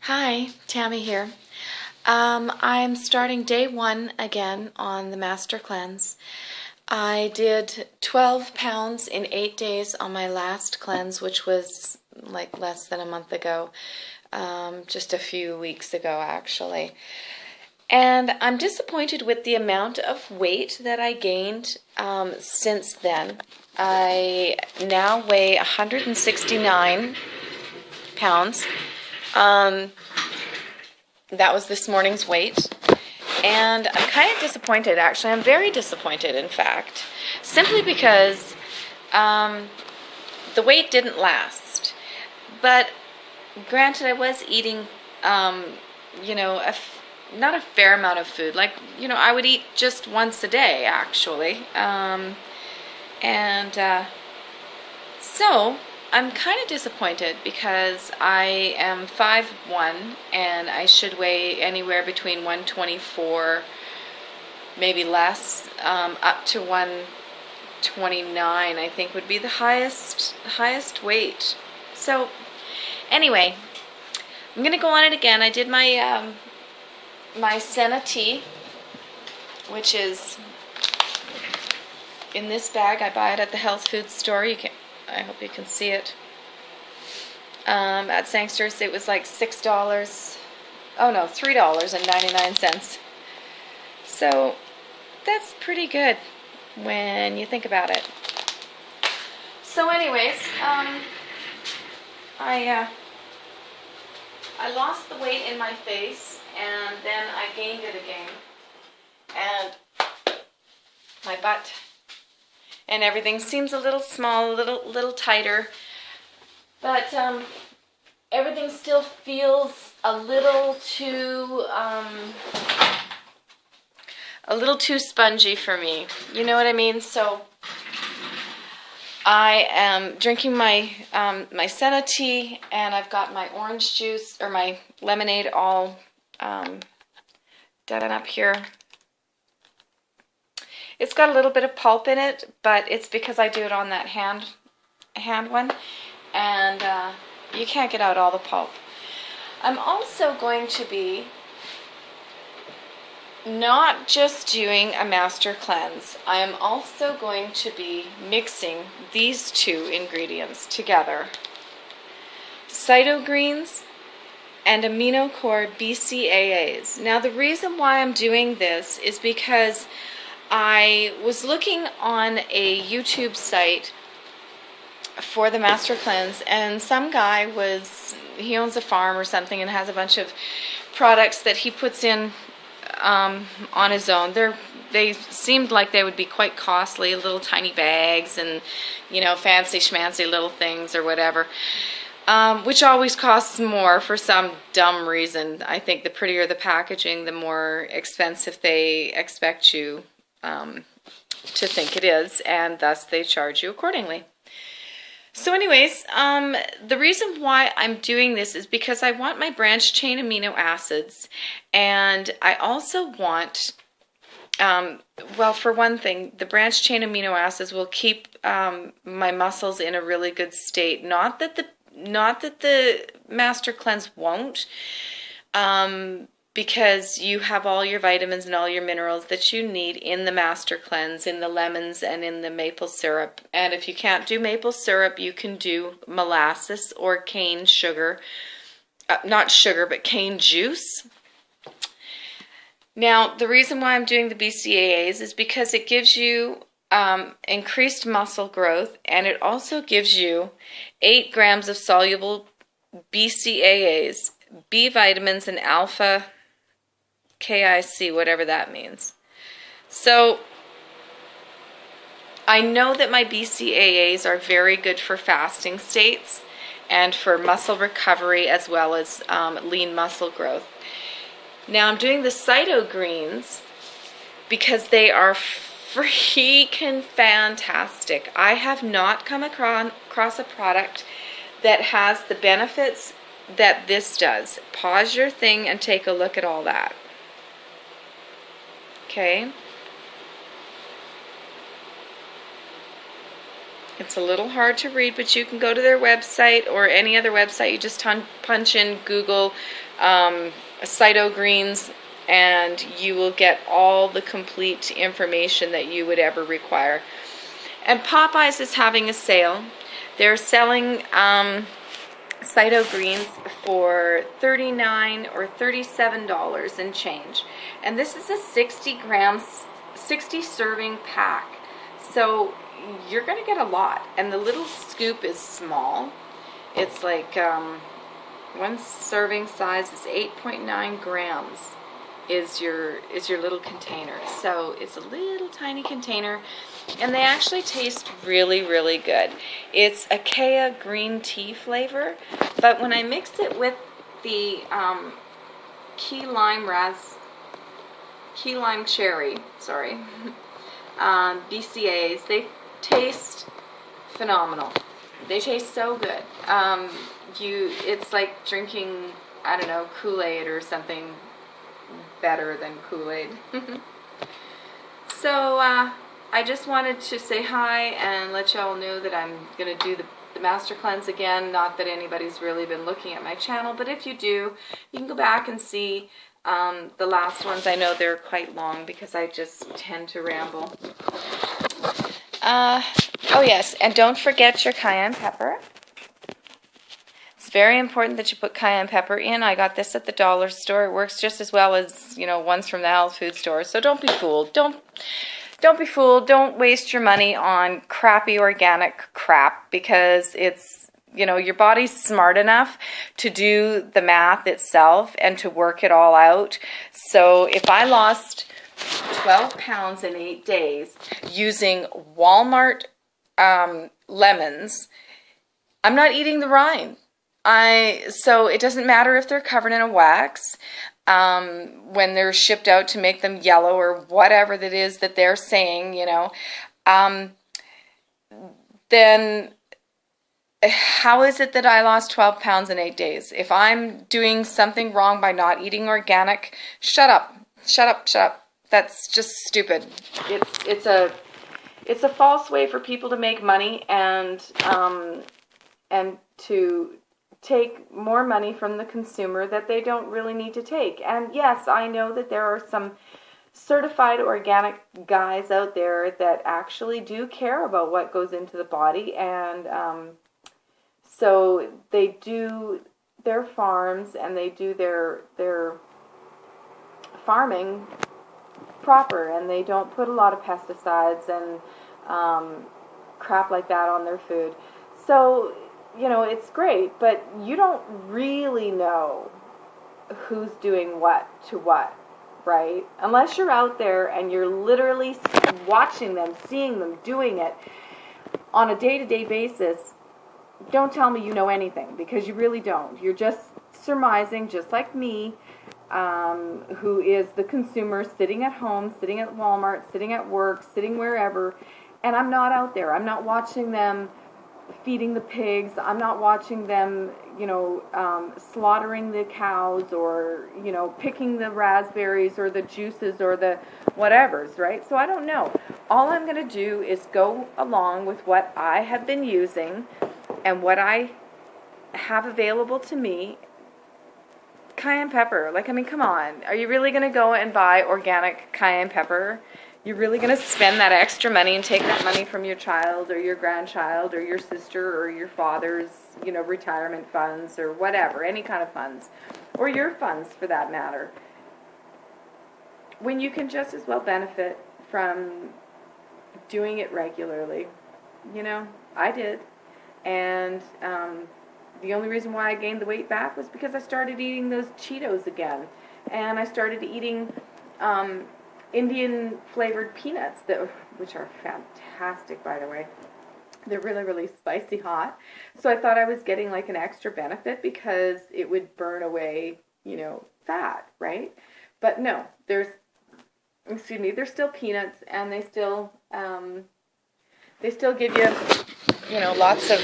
Hi, Tammy here. I'm starting day one again on the Master Cleanse. I did 12 pounds in 8 days on my last cleanse, which was like less than a month ago, just a few weeks ago actually. And I'm disappointed with the amount of weight that I gained since then. I now weigh 169 pounds. That was this morning's weight, and I'm kind of disappointed, actually. I'm very disappointed, in fact, simply because the weight didn't last. But granted, I was eating, you know, not a fair amount of food. Like, you know, I would eat just once a day, actually. So I'm kind of disappointed because I am 5'1", and I should weigh anywhere between 124, maybe less, up to 129, I think would be the highest weight. So anyway, I'm going to go on it again. I did my my Senna tea, which is in this bag. I buy it at the health food store. I hope you can see it. At Sangster's it was like $6. Oh no, $3.99. So that's pretty good when you think about it. So anyways, I lost the weight in my face, and then I gained it again. And my butt and everything seems a little small, a little tighter, but everything still feels a little too spongy for me. You know what I mean? So I am drinking my my Senna tea, and I've got my orange juice or my lemonade all done up here. It's got a little bit of pulp in it, but it's because I do it on that hand one, and you can't get out all the pulp. I'm also going to be not just doing a Master Cleanse. I am also going to be mixing these two ingredients together. Cytogreens and AminoCore BCAAs. Now the reason why I'm doing this is because I was looking on a YouTube site for the Master Cleanse, and some guy he owns a farm or something and has a bunch of products that he puts in on his own. They seemed like they would be quite costly, little tiny bags and, you know, fancy schmancy little things or whatever, which always costs more for some dumb reason. I think the prettier the packaging, the more expensive they expect you to think it is, and thus they charge you accordingly. So anyways, the reason why I'm doing this is because I want my branched chain amino acids, and I also want, well, for one thing, the branched chain amino acids will keep my muscles in a really good state. Not that the Master Cleanse won't, because you have all your vitamins and all your minerals that you need in the Master Cleanse, in the lemons and in the maple syrup. And if you can't do maple syrup, you can do molasses or cane sugar. Not sugar, but cane juice. Now, the reason why I'm doing the BCAAs is because it gives you increased muscle growth, and it also gives you 8 grams of soluble BCAAs, B vitamins, and alpha KIC, whatever that means. So I know that my BCAAs are very good for fasting states and for muscle recovery as well as lean muscle growth. Now I'm doing the Cytogreens because they are freaking fantastic. I have not come across a product that has the benefits that this does. Pause your thing and take a look at all that. Okay. It's a little hard to read, but you can go to their website or any other website. You just punch in Google Cyto Greens, and you will get all the complete information that you would ever require. And Popeyes is having a sale. They're selling Cyto Greens for $39 or $37 and change. And this is a 60 serving pack. So you're going to get a lot. And the little scoop is small. It's like one serving size is 8.9 grams is your little container. So it's a little tiny container. And they actually taste really, really good. It's a Kea green tea flavor, but when I mixed it with the key lime cherry, BCAAs, they taste phenomenal. They taste so good. It's like drinking, I don't know, Kool-Aid or something better than Kool-Aid. So, I just wanted to say hi and let y'all know that I'm going to do the Master Cleanse again. Not that anybody's really been looking at my channel, but if you do, you can go back and see the last ones. I know they're quite long because I just tend to ramble. Oh yes, and don't forget your cayenne pepper. It's very important that you put cayenne pepper in. I got this at the dollar store. It works just as well as, ones from the health food store. So don't be fooled. Don't be fooled. Don't waste your money on crappy organic crap, because it's, your body's smart enough to do the math itself and to work it all out. So if I lost 12 pounds in 8 days using Walmart lemons, I'm not eating the rind. So it doesn't matter if they're covered in a wax. When they're shipped out to make them yellow or whatever that is that they're saying, then how is it that I lost 12 pounds in 8 days? If I'm doing something wrong by not eating organic, shut up. That's just stupid. It's a false way for people to make money and to take more money from the consumer that they don't really need to take. And yes, I know that there are some certified organic guys out there that actually do care about what goes into the body, and so they do their farms and they do their farming proper, and they don't put a lot of pesticides and crap like that on their food. So it's great, but you don't really know who's doing what to what, right? Unless you're out there and you're literally watching them, seeing them doing it on a day-to-day basis, don't tell me you know anything, because you really don't. You're just surmising, just like me, who is the consumer sitting at home, sitting at Walmart, sitting at work, sitting wherever, and I'm not out there. I'm not watching them feeding the pigs. I'm not watching them, slaughtering the cows, or, picking the raspberries or the juices or the whatevers, right? So I don't know. All I'm going to do is go along with what I have been using and what I have available to me. Cayenne pepper. Come on. Are you really going to go and buy organic cayenne pepper? You're really going to spend that extra money and take that money from your child or your grandchild or your sister or your father's, retirement funds or whatever, any kind of funds, or your funds for that matter, when you can just as well benefit from doing it regularly. I did. And the only reason why I gained the weight back was because I started eating those Cheetos again. And I started eating Indian flavored peanuts, which are fantastic, by the way. They're really, really spicy hot. So I thought I was getting like an extra benefit because it would burn away, fat, right? But no, they're still peanuts, and they still give you, lots of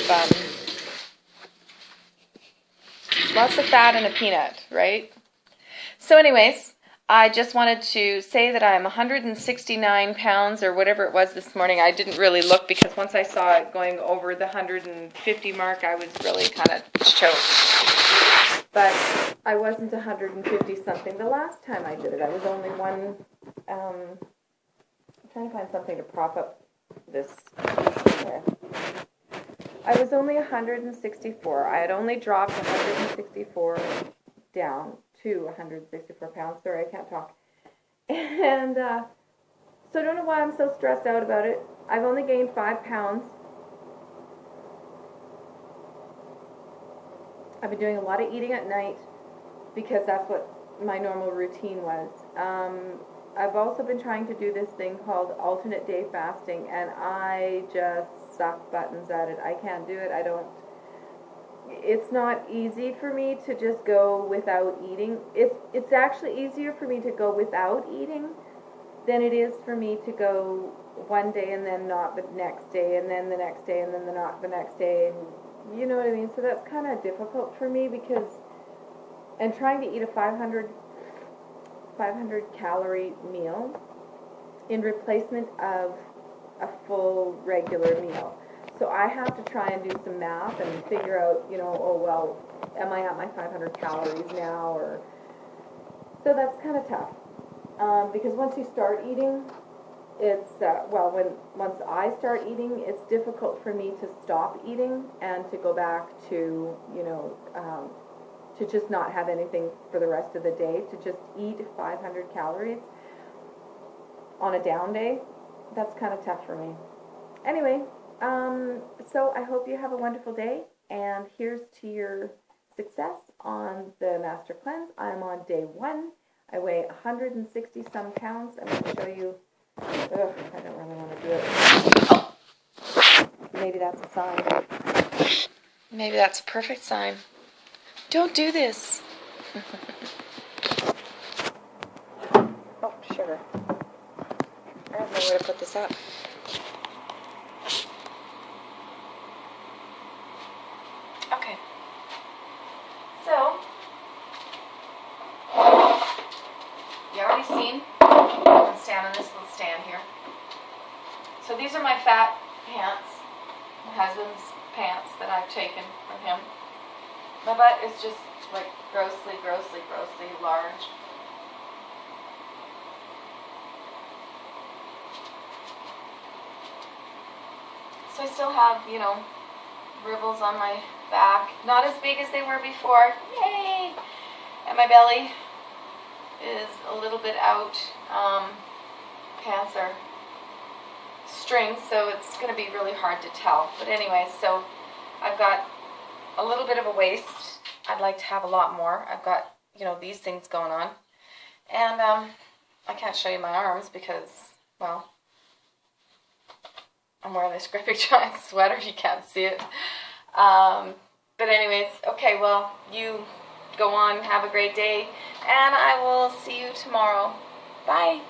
fat in a peanut, right? So anyways, I just wanted to say that I'm 169 pounds or whatever it was this morning. I didn't really look because once I saw it going over the 150 mark, I was really kind of choked. But I wasn't 150 something the last time I did it. I was only one, I'm trying to find something to prop up this with. I was only 164. I had only dropped 164 down to 164 pounds. Sorry, I can't talk. And so I don't know why I'm so stressed out about it. I've only gained 5 pounds. I've been doing a lot of eating at night because that's what my normal routine was. I've also been trying to do this thing called alternate day fasting, and I just suck buttons at it. I can't do it. It's not easy for me to just go without eating. It's actually easier for me to go without eating than it is for me to go one day and then not the next day, and then the next day and then not the next day, and you know what I mean? So that's kind of difficult for me because, and trying to eat a 500 calorie meal in replacement of a full regular meal. So I have to try and do some math and figure out, oh well, am I at my 500 calories now? Or so that's kind of tough because once you start eating, it's once I start eating, it's difficult for me to stop eating and to go back to to just not have anything for the rest of the day, to just eat 500 calories on a down day. That's kind of tough for me. Anyway, so I hope you have a wonderful day, and here's to your success on the Master Cleanse. I'm on day 1. I weigh 160 some pounds. I'm going to show you. I don't really want to do it. Maybe that's a sign. Maybe that's a perfect sign. Don't do this. Oh, sugar. I don't know where to put this up. Okay. So, you already seen? I'm going to stand on this little stand here. So these are my fat pants, my husband's pants that I've taken from him. My butt is just like grossly large. So I still have, ribbles on my back. Not as big as they were before. Yay! And my belly is a little bit out. Pants are string, so it's going to be really hard to tell. But anyway, so I've got a little bit of a waist. I'd like to have a lot more. I've got, these things going on. And I can't show you my arms because, well, I'm wearing this grippy giant sweater. You can't see it. But anyways, okay, well, you go on, have a great day, and I will see you tomorrow. Bye.